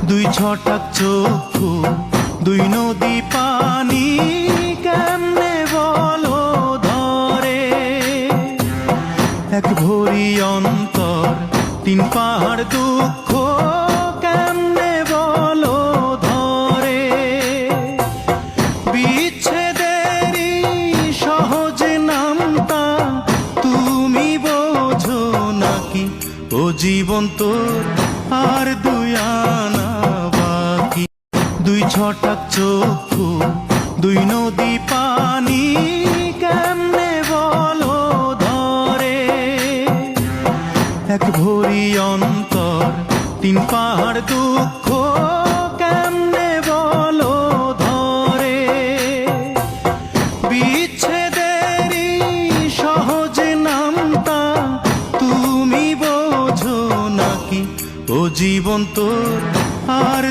দুই ছটাক চক্ষু, দুই নদী পানি কেমনে বলো ধরে। এক ভরি অন্তর, তিন পাহাড় দুঃখ কেমনে বলো ধরে। বিচ্ছেদেরই সহজ নামতা তুমি বোঝো নাকি? ও জীবন তোর আর দুই আনা বাকি। দুই ছটাক চক্ষু, দুই নদী পানি কেমনে বলো ধরে। এক ভরি অন্তর, তিন পাহাড় দুঃখ কেমনে বলো ধরে। বিচ্ছেদেরই সহজ নামতা তুমি বোঝো নাকি? ও জীবন তোর আর